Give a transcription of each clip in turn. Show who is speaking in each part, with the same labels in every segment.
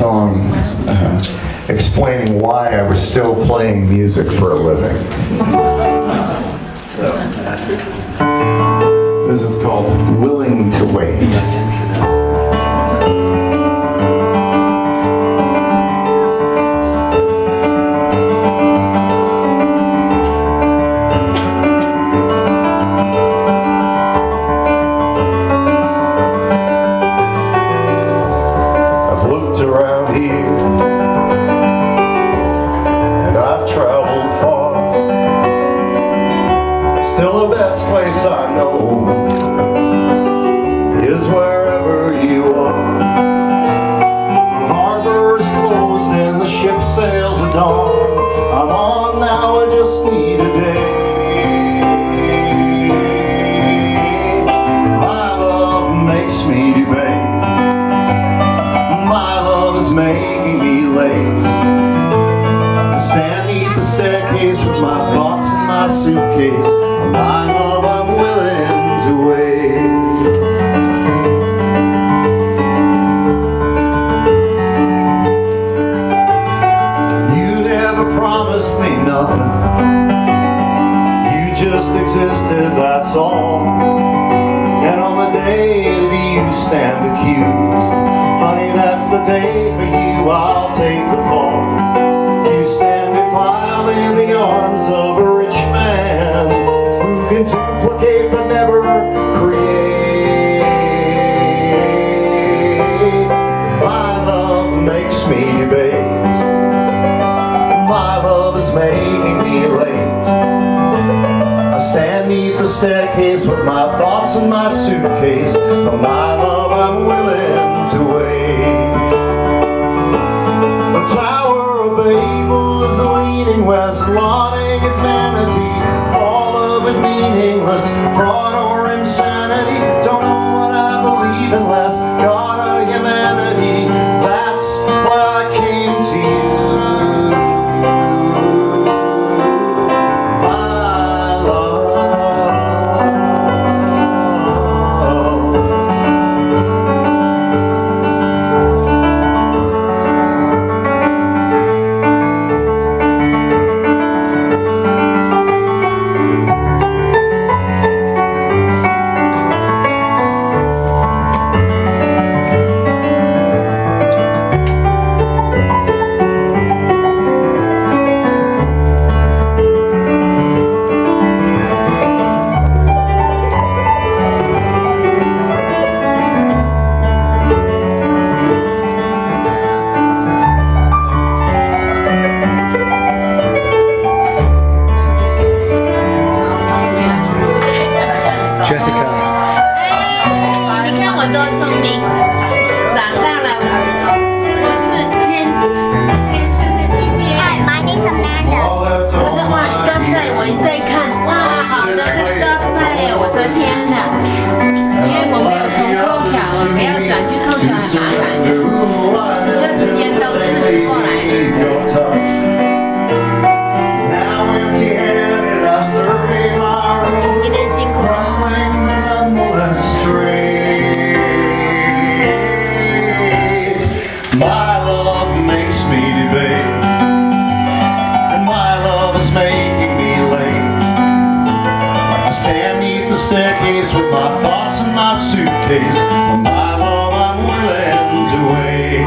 Speaker 1: song explaining why I was still playing music for a living. This is called Willing to Wait. Around here, and I've traveled far. Still the best place I know is wherever you are. The harbor is closed and the ship sails at dawn. I'm on now, I just need a day. My love makes me debate. Making me late. I stand beneath the staircase with my thoughts in my suitcase. For my love, I'm willing to wait. You never promised me nothing. You just existed, that's all. And on the day that you stand accused, honey, that's the day for you, I'll take the fall. You stand defiled in the arms of a rich man who can duplicate but never create. My love makes me debate. My love is making me late. I stand beneath the staircase with my thoughts in my suitcase. For my love, I'm willing to wait. The Tower of Babel is leaning west, lauding its vanity, all of it meaningless, fraud or insanity. Don't know what I believe unless God or humanity. That's why I came to you. My love makes me debate, and my love is making me late. I stand beneath the staircase with my thoughts in my suitcase. For my love, I'm willing to wait.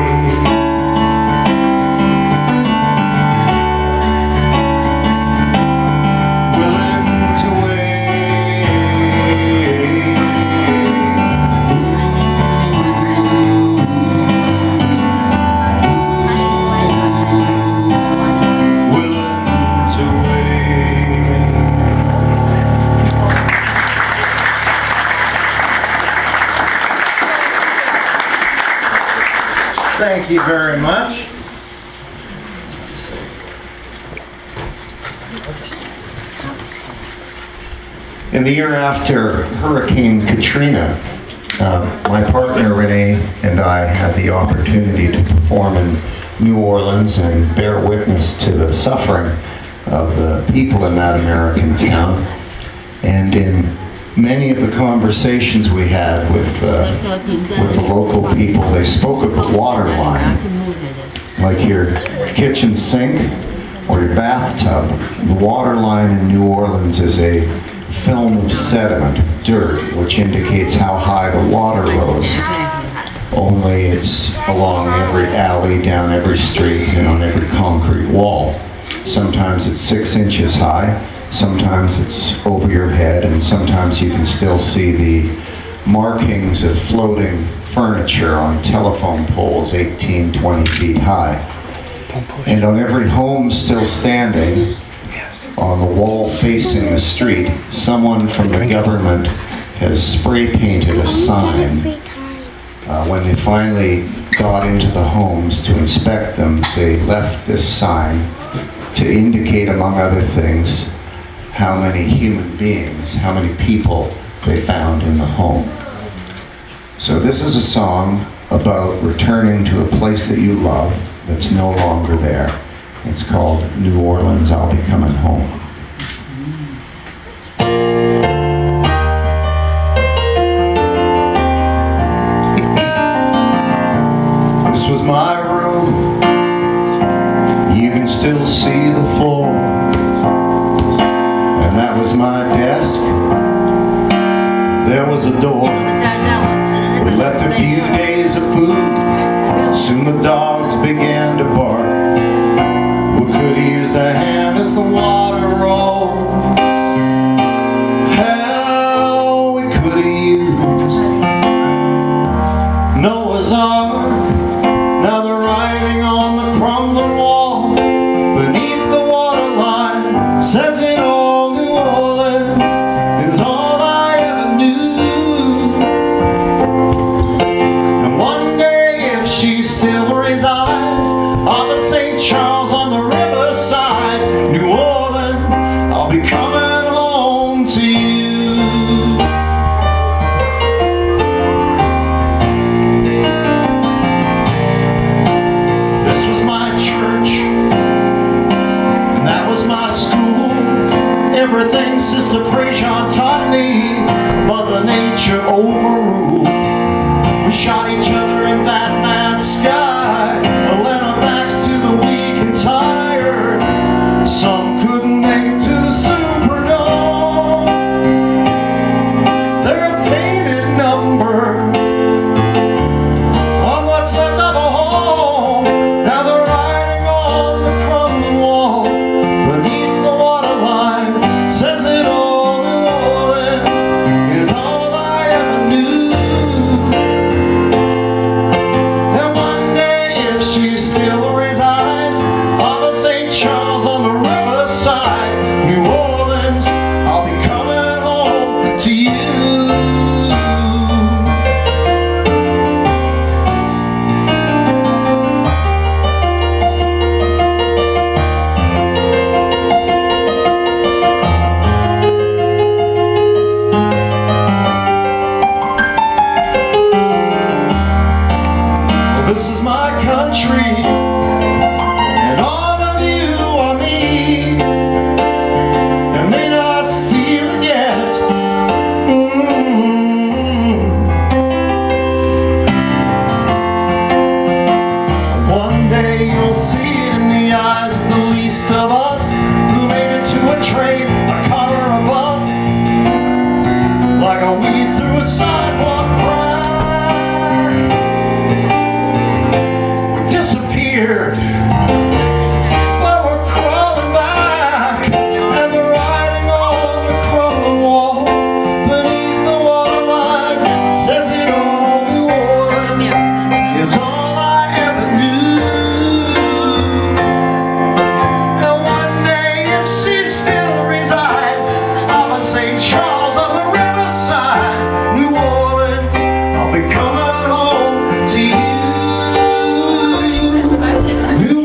Speaker 1: Thank you very much. In the year after Hurricane Katrina, my partner Renee and I had the opportunity to perform in New Orleans and bear witness to the suffering of the people in that American town. And in many of the conversations we had with the local people, they spoke of the water line like your kitchen sink or your bathtub. The water line in New Orleans is a film of sediment, dirt, which indicates how high the water rose. Only it's along every alley, down every street, and on every concrete wall. Sometimes it's 6 inches high, sometimes it's over your head, and sometimes you can still see the markings of floating furniture on telephone poles 18, 20 feet high. And on every home still standing, on the wall facing the street, someone from the government has spray painted a sign. When they finally got into the homes to inspect them, they left this sign to indicate, among other things, how many human beings, how many people they found in the home. So this is a song about returning to a place that you love that's no longer there. It's called New Orleans, I'll Be Coming Home. This was my room, you can still see the floor, and that was my desk, there was a door. We left a few days of food, soon the dogs began to bark. We could have used a hand as the water rose. Hell, we could have used Noah's Ark. Now the writing on the crumbling wall beneath the waterline says it all. New Orleans is all I ever knew. And one day, if she still resides off of St. Charles on the riverside, New Orleans, I'll be coming home to you. This was my church, and that was my school. Everything Sister Prejean taught me, Mother Nature overruled. We shot each other in that mad sky, lent our backs to the weak and tired. Some couldn't make it to the Superdome. They're a painted number on what's left of a home. Now they're writing on the crumbling wall beneath the waterline says it all. New Orleans is all I ever knew. And one day, if she still resides off of St. Charles on the riverside, New Orleans, I'll be coming home to you. Well, this is my country, and all of you are me. You may not feel it yet. One day you'll see it in the eyes of the least of us, who made it to a train, a car, or a bus, like a weed through a sidewalk crack. We disappeared, but we're crawling back, and the writing on the crumbling wall beneath the waterline says it all. New Orleans is all I ever knew. And one day, if she still resides off of St. Charles on the riverside, New Orleans, I'll be coming home to you. New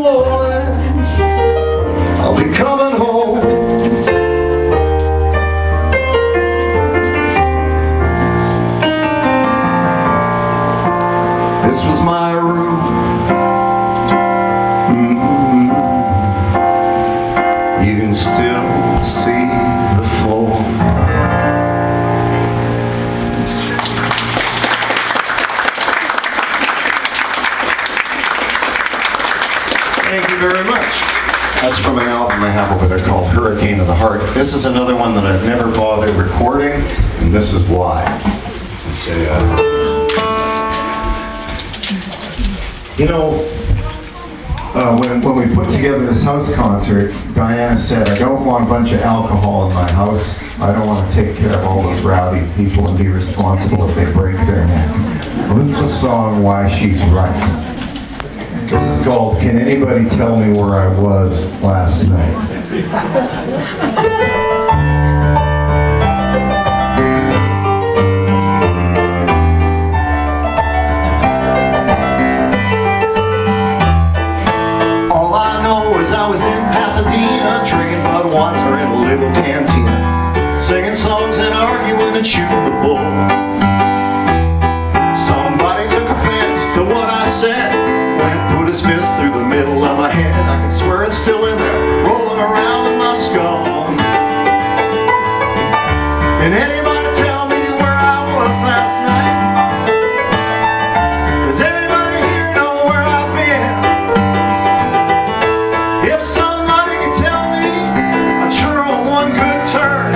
Speaker 1: Thank you very much. That's from an album I have over there called Hurricane of the Heart. This is another one that I've never bothered recording, and this is why. You know, when we put together this house concert, Diana said, I don't want a bunch of alcohol in my house. I don't want to take care of all those rowdy people and be responsible if they break their neck. Well, this is a song why she's right. This is called Can Anybody Tell Me Where I Was Last Night? All I know is I was in Pasadena, drinking Budweiser in a little cantina, singing songs and arguing and shooting the bull. Somebody took offense to what I said, put his fist through the middle of my head. I can swear it's still in there, rolling around in my skull. Can anybody tell me where I was last night? Does anybody here know where I've been? If somebody can tell me, I'd sure on one good turn.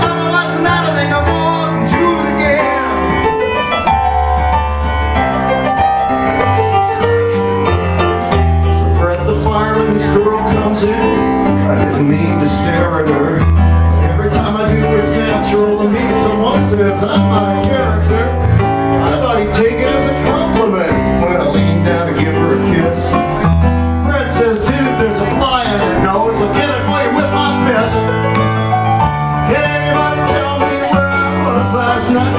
Speaker 1: Otherwise tonight I think I'm going to do it again. This girl comes in, I didn't mean to stare at her. Every time I do, it's natural to me. Someone says I'm my character. I thought he'd take it as a compliment when I leaned down to give her a kiss. Fred says, dude, there's a fly on your nose. I'll get it for you with my fist. Can anybody tell me where I was last night?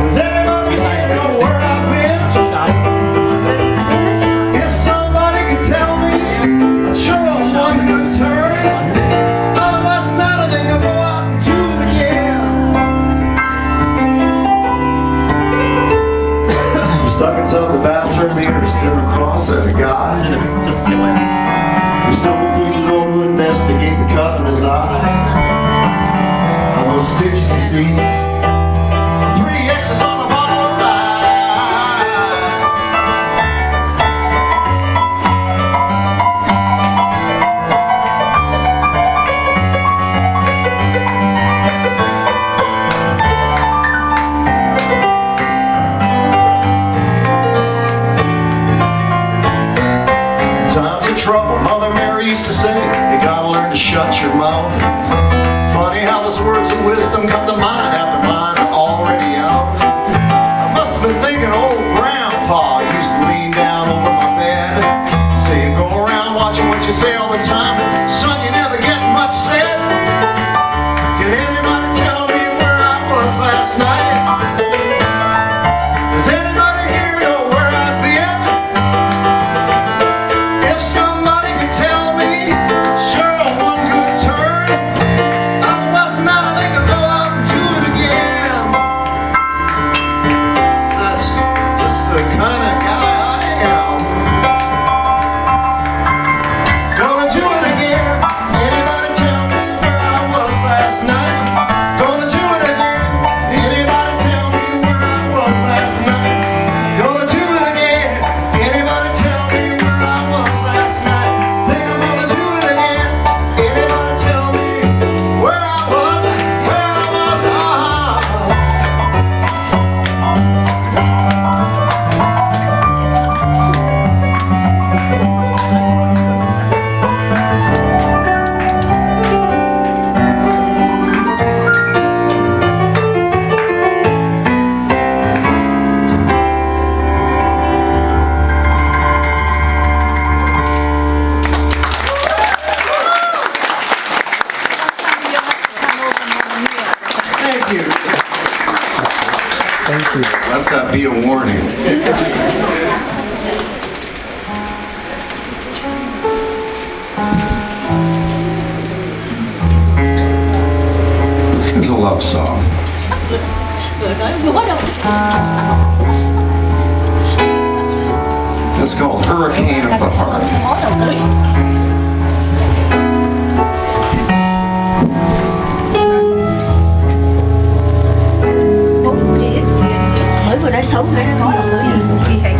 Speaker 1: Does anybody know where I've been? Tell me, I'm sure on one good turn. Otherwise tonight I think I'll go out and do it again. I'm stuck inside the bathroom here, staring across at a guy. We stumbled through the door to investigate the cut in his eye. All those stitches he sees, 3 X's on a bottle of rye. Trouble. Mother Mary used to say, you gotta learn to shut your mouth. Funny how those words of wisdom come to mind after mine are already out. I must have been thinking old grandpa used to lean down over my bed, say you go around watching what you say all the time, son, you never get much said. Can anybody tell me where I was last night? Does anybody here know where I've been? If somebody could tell me, sure on one good turn. Otherwise tonight I think I'll go out and do it again. That's just the kind of guy I am. Gonna do it again. Anybody tell me where I was last night? Gonna do it again. Anybody tell me where I was last night? Gonna do it again. Anybody tell me where I was last night? Think I'm gonna do it again. Anybody tell me where I was, Thank you.
Speaker 2: Thank you.
Speaker 1: Let that be a warning. It's a love song. It's called Hurricane of the Heart.
Speaker 3: Mới vừa nói xấu phải nói là gì hay.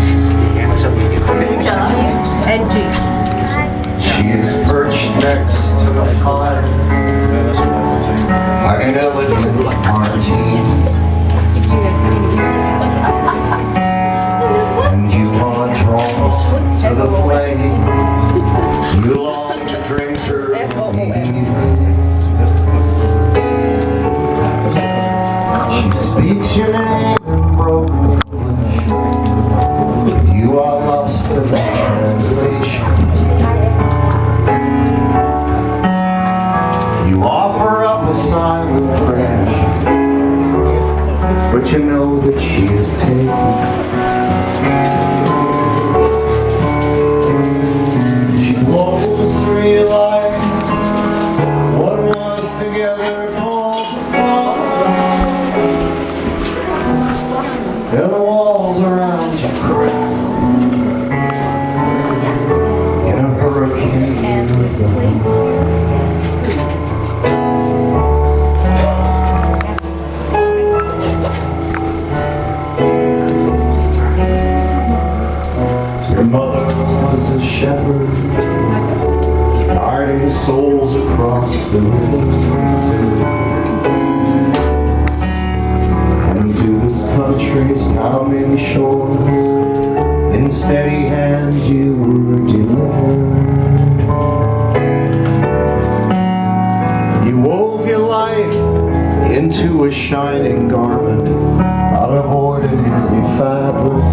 Speaker 1: souls across the river. And to this country's how many shores in steady hands you were delivered. You wove your life into a shining garment out of ordinary fabric,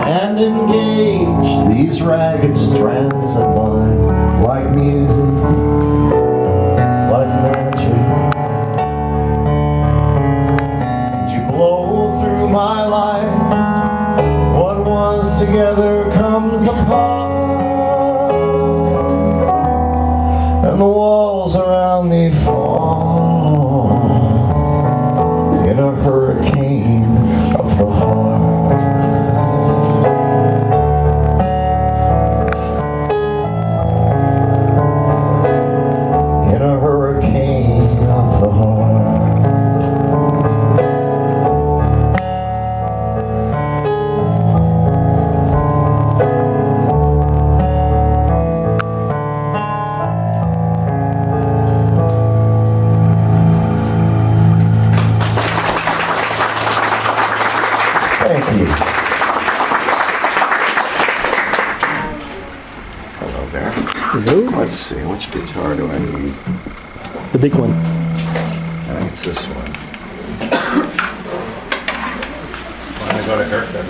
Speaker 1: and engage these ragged strands of mine like music, like magic. And you blow through my life, what was together comes apart, and the walls around me fall in a hurricane of the heart. In a hurricane of the heart. Thank you. Hello there.
Speaker 2: Hello.
Speaker 1: Let's see, which guitar do I need?
Speaker 2: The big one.
Speaker 1: I think it's this one.
Speaker 3: I got a haircut.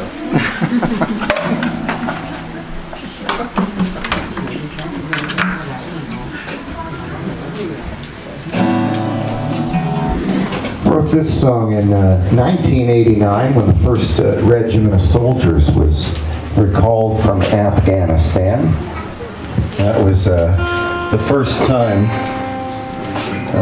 Speaker 1: Wrote this song in 1989 when the first regiment of soldiers was recalled from Afghanistan. That was the first time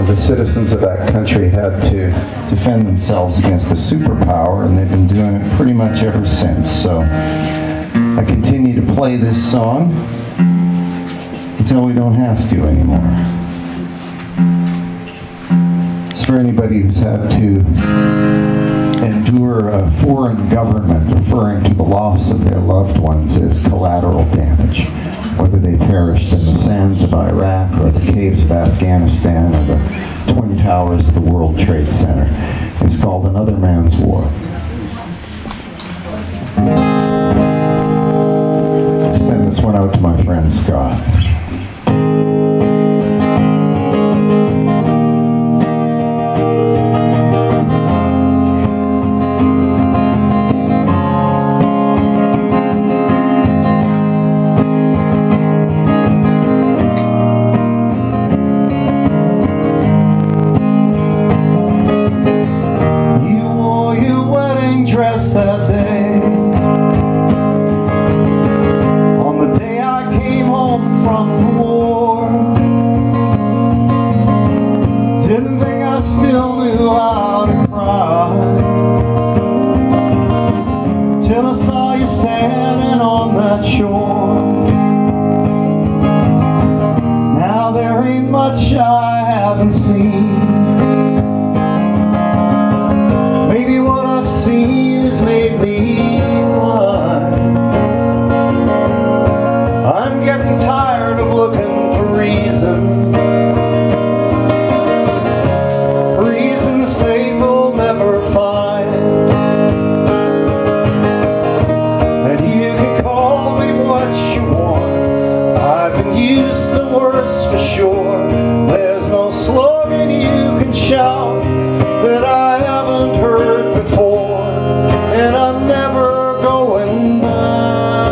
Speaker 1: the citizens of that country had to defend themselves against a superpower, and they've been doing it pretty much ever since. So I continue to play this song until we don't have to anymore. It's for anybody who's had to endure a foreign government referring to the loss of their loved ones as collateral damage, whether they perished in the sands of Iraq or the caves of Afghanistan or the Twin Towers of the World Trade Center. It's called Another Man's War. Send this one out to my friend Scott. That day, on the day I came home from the war, didn't think I still knew how to cry, till I saw you standing on that shore. Now there ain't much I haven't seen. Maybe what I've seen has made me blind. I'm getting tired of looking for reasons, reasons faith will never find. And you can call me what you want, I've been used to worse for sure. There's no slogan you can shout that I haven't heard before, and I'm never going back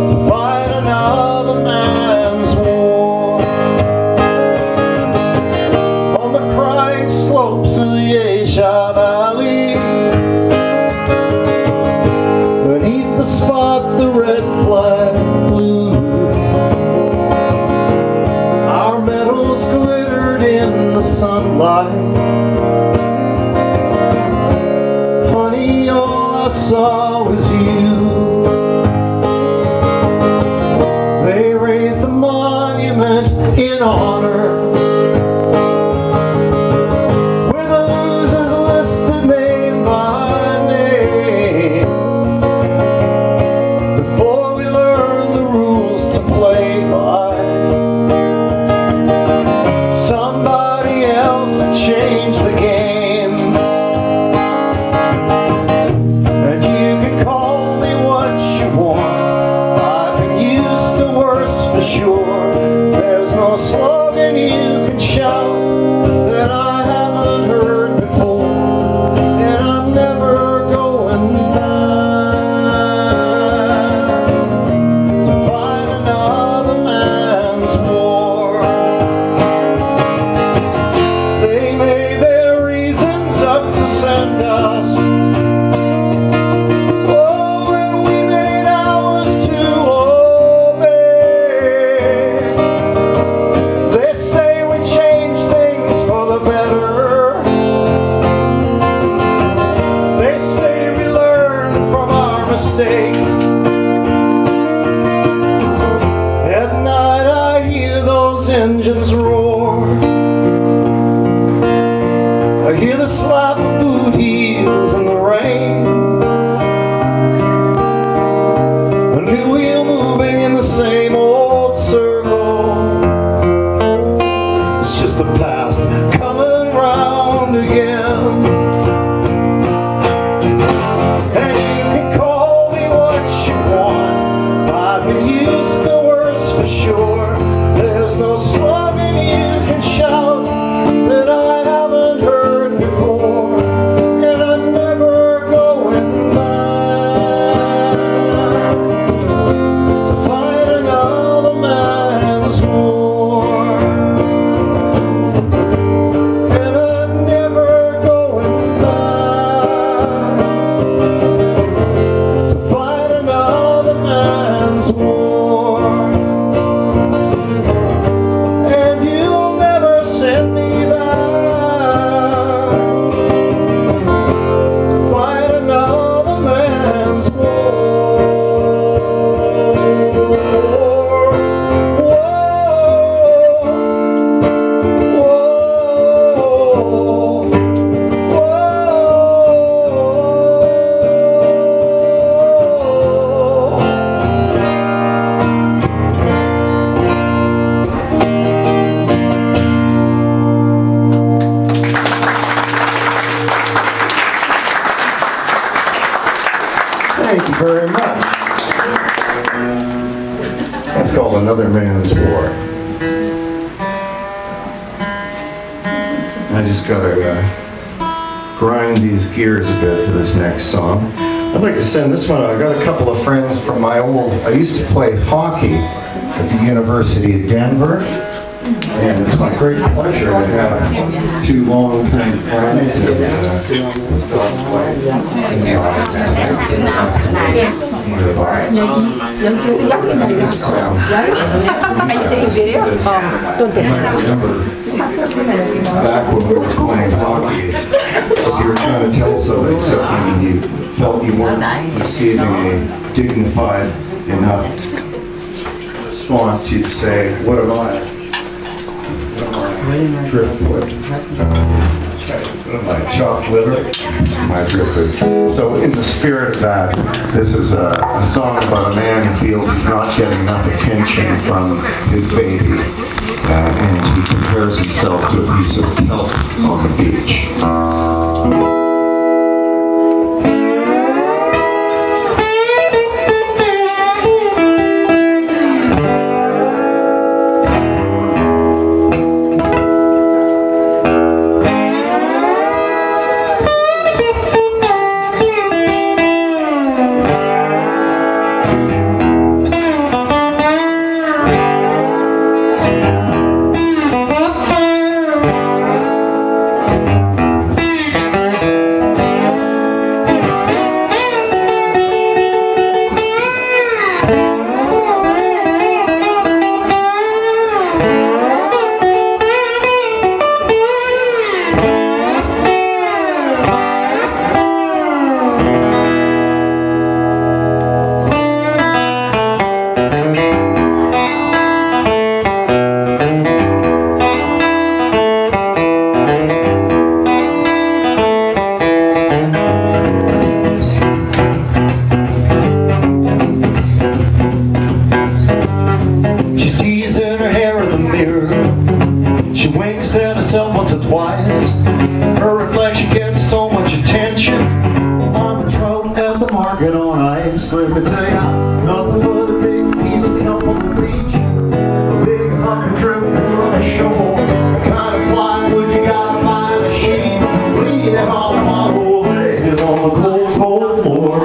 Speaker 1: to fight another man's war. On the crying slopes of the Asia Valley, beneath the spot the red flag flew, our medals glittered in the sunlight. Honey, all I saw was you. They raised a monument in honor, with the losers listed name by name. and dust. Oh, and we made ours to obey. They say we change things for the better. They say we learn from our mistakes. At night I hear those engines roar. I hear the slap of boot heels in the rain. A new wheel moving in the same old circle. It's just the past coming round again. And you can call me what you want. I've been used to worse for sure. There's no slogan you can shout that I haven't heard before. And I'm never going back to fight another man's war. And I'm never going back to fight another man's war. And you'll never send me back to fight another man's war. Thank you very much. That's called Another Man's War. I just gotta grind these gears a bit for this next song. I'd like to send this one out. I got a couple of friends from my old, I used to play hockey at the University of Denver. And it's my great pleasure to have two long-term friends that start playing. Back when we were playing hockey, if you were trying to tell somebody something and you felt you weren't receiving a dignified enough response, you'd say, "What am I? Driftwood. What am I? Chopped liver? My driftwood." So in the spirit of that, this is a song about a man who feels he's not getting enough attention from his baby. And he compares himself to a piece of kelp on the beach. twice. Her reflection gets so much attention. I'm a trout at the market on ice. Let me tell you, nothing but a big piece of kelp on the beach. A big 100 trip from the shore. The kind of plywood you gotta find a sheet. Lean it on my whole head on the cold, cold floor.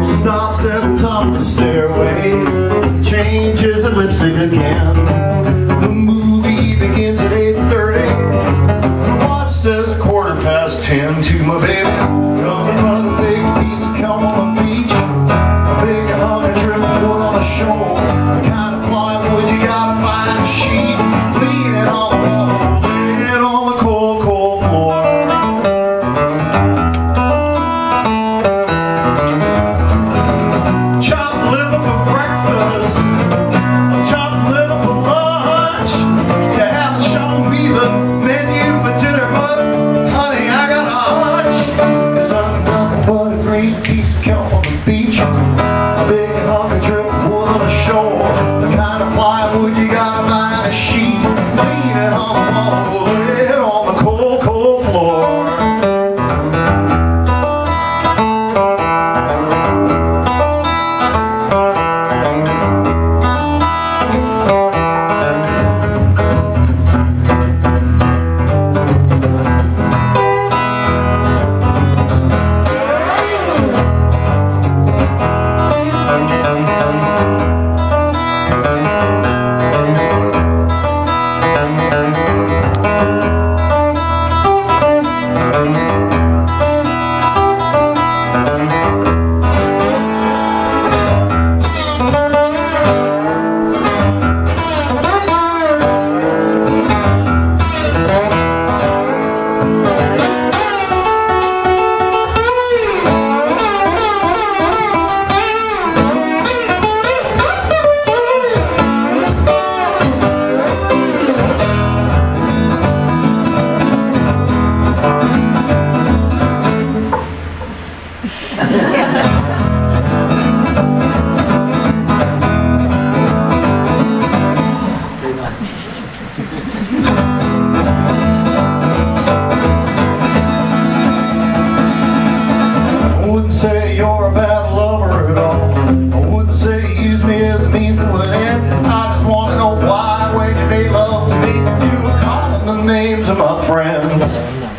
Speaker 1: She stops at the top of the stairway, changes her lipstick again. The movie begins at 8.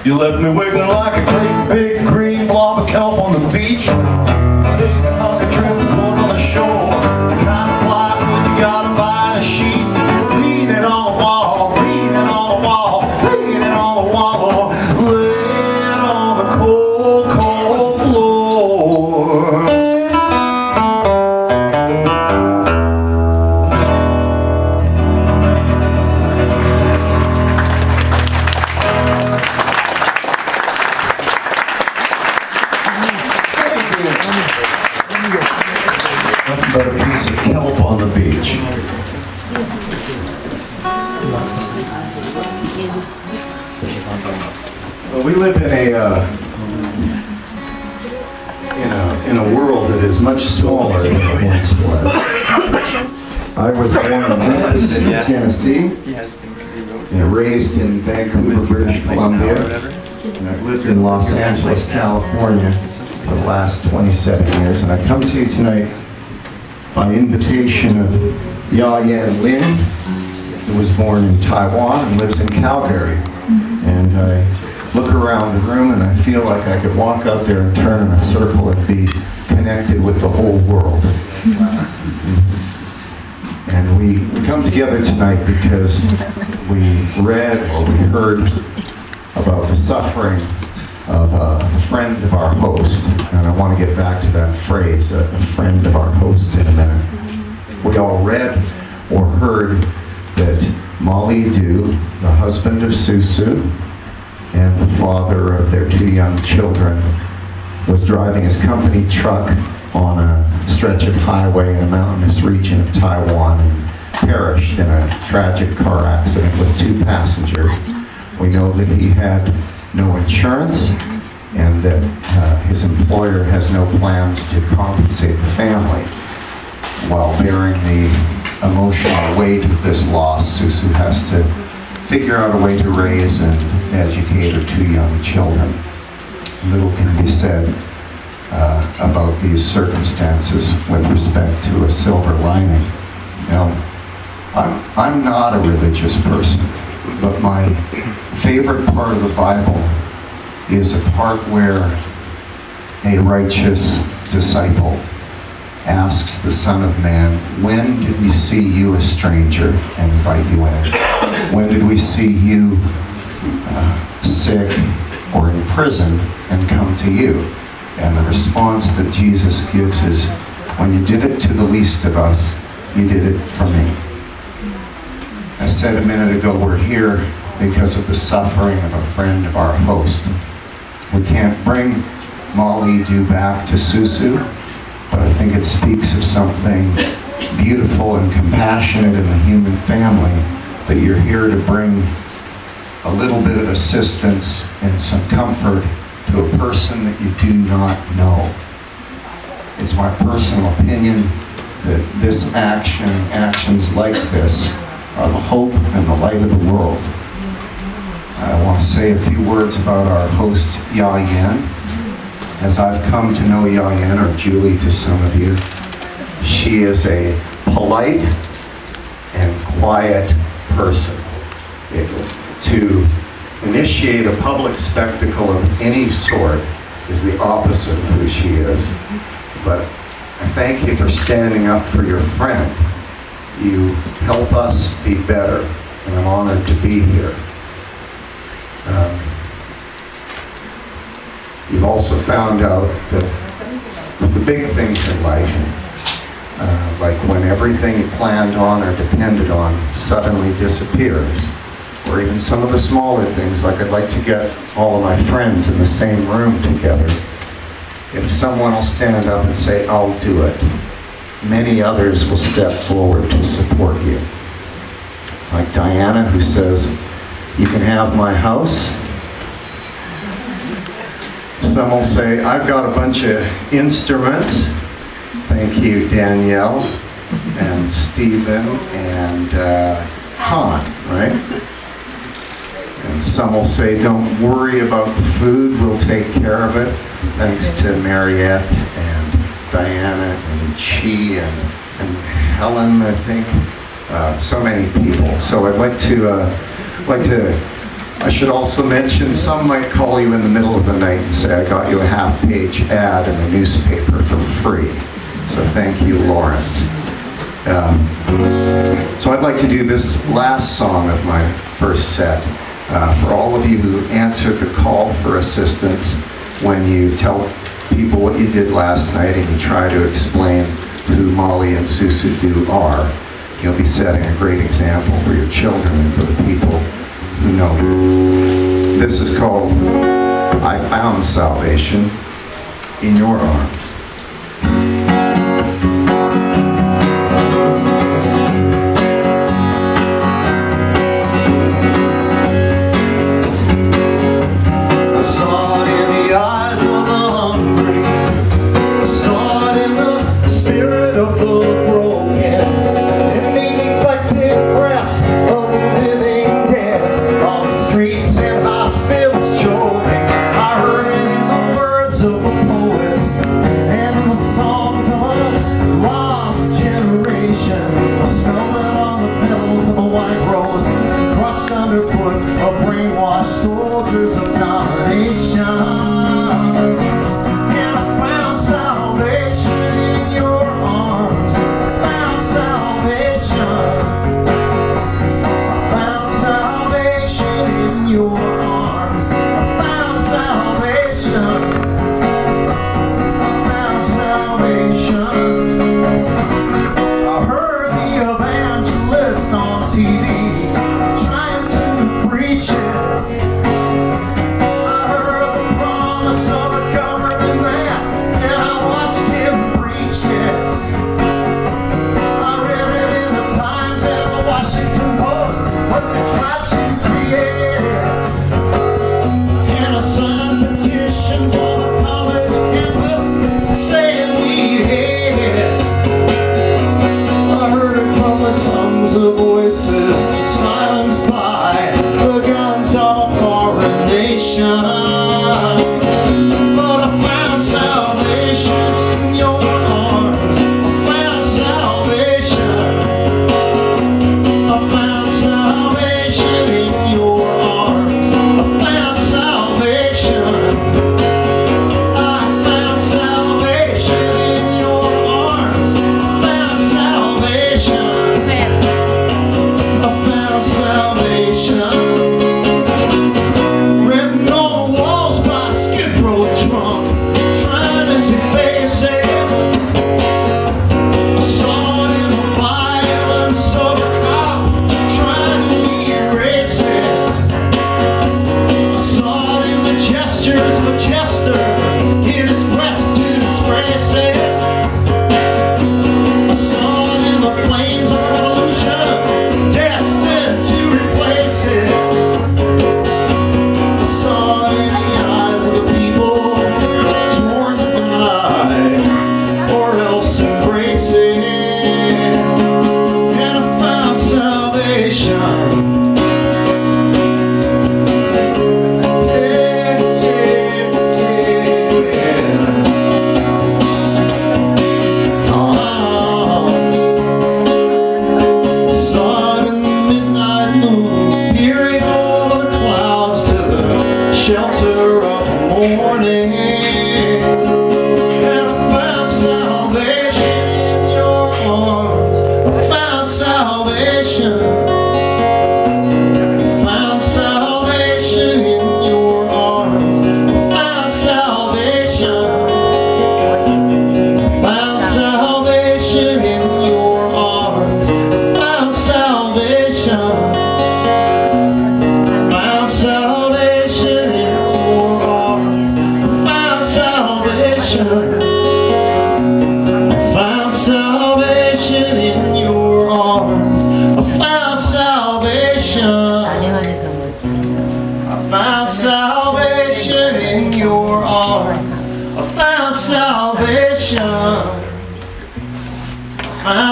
Speaker 1: You left me wiggling like a great big green blob of kelp on the beach. Big hunk of driftwood on the shore. The kind of plywood you gotta buy in a sheet. Leaning on the wall, leaning on the wall, leaning on the wall, laying on the cold, cold floor. Nothing but a piece of kelp on the beach. Well, we live in a world that is much smaller than it once was. I was born in Memphis, Tennessee, and raised in Vancouver, British Columbia, and I've lived in Los Angeles, California for the last 27 years. And I come to you tonight by invitation of Ya-Yan Lin, who was born in Taiwan and lives in Calgary. And I look around the room and I feel like I could walk out there and turn in a circle and be connected with the whole world. And we come together tonight because we read or we heard about the suffering of a friend of our host. And I want to get back to that phrase, a friend of our host, in a minute. We all read or heard that Molly Du, the husband of Susu and the father of their 2 young children, was driving his company truck on a stretch of highway in a mountainous region of Taiwan and perished in a tragic car accident with 2 passengers. We know that he had no insurance and that his employer has no plans to compensate the family. While bearing the emotional weight of this loss, Susu has to figure out a way to raise and educate her 2 young children. Little can be said about these circumstances with respect to a silver lining. Now, I'm not a religious person, but my favorite part of the Bible is a part where a righteous disciple asks the Son of Man, when did we see you a stranger and invite you in? When did we see you sick or in prison and come to you? And the response that Jesus gives is, when you did it to the least of us, you did it for me. I said a minute ago, we're here because of the suffering of a friend of our host. We can't bring Molly Du back to Susu, but I think it speaks of something beautiful and compassionate in the human family, that you're here to bring a little bit of assistance and some comfort to a person that you do not know. It's my personal opinion that this actions like this, are the hope and the light of the world. I want to say a few words about our host, Ya-Yan. As I've come to know Ya-Yan, or Julie to some of you, she is a polite and quiet person. To initiate a public spectacle of any sort is the opposite of who she is. But I thank you for standing up for your friend. You help us be better, and I'm honored to be here. You've also found out that with the big things in life, like when everything you planned on or depended on suddenly disappears, or even some of the smaller things, like I'd like to get all of my friends in the same room together. If someone will stand up and say, I'll do it, many others will step forward to support you. Like Diana, who says, you can have my house. Some will say, I've got a bunch of instruments. Thank you, Danielle and Stephen and Han, right? And some will say, don't worry about the food, we'll take care of it. Thanks to Mariette and Diana and Chi and Helen, I think. So many people. So I'd like to
Speaker 2: I should also mention, some might call you in the middle of the night and say, I got you a half-page ad in the newspaper for free. So thank you, Lawrence. So I'd like to do this last song of my first set for all of you who answered the call for assistance when you tell people what you did last night and you try to explain who Molly and Susudu are. You'll be setting a great example for your children and for the people who know you. This is called I Found Salvation in Your Arms.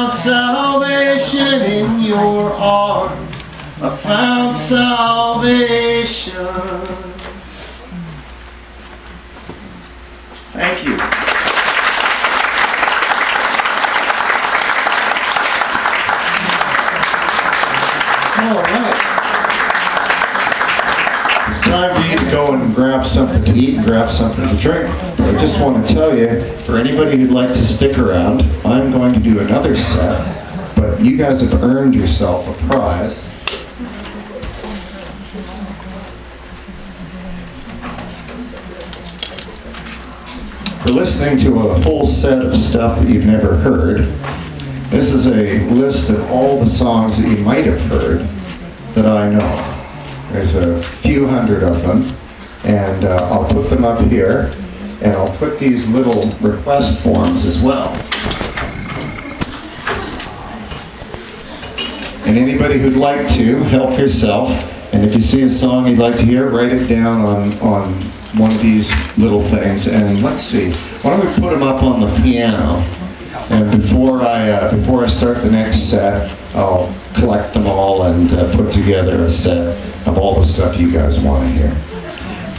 Speaker 1: Salvation in your arms. I found salvation. Thank you. All right.
Speaker 2: time for you to go and grab something to eat and grab something to drink. I just want to tell you, for anybody who'd like to stick around, I'm going to do another set, but you guys have earned yourself a prize. For listening to a whole set of stuff that you've never heard. This is a list of all the songs that you might have heard that I know. There's a few hundred of them, and I'll put them up here, and I'll put these little request forms as well. And anybody who'd like to, help yourself, and if you see a song you'd like to hear, write it down on one of these little things, and let's see, why don't we put them up on the piano, and before I start the next set, I'll collect them all and put together a set of all the stuff you guys want to hear.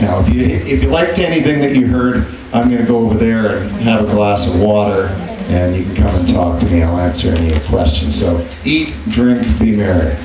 Speaker 2: Now, if you liked anything that you heard, I'm going to go over there and have a glass of water, and you can come and talk to me. I'll answer any of your questions. So eat, drink, be merry.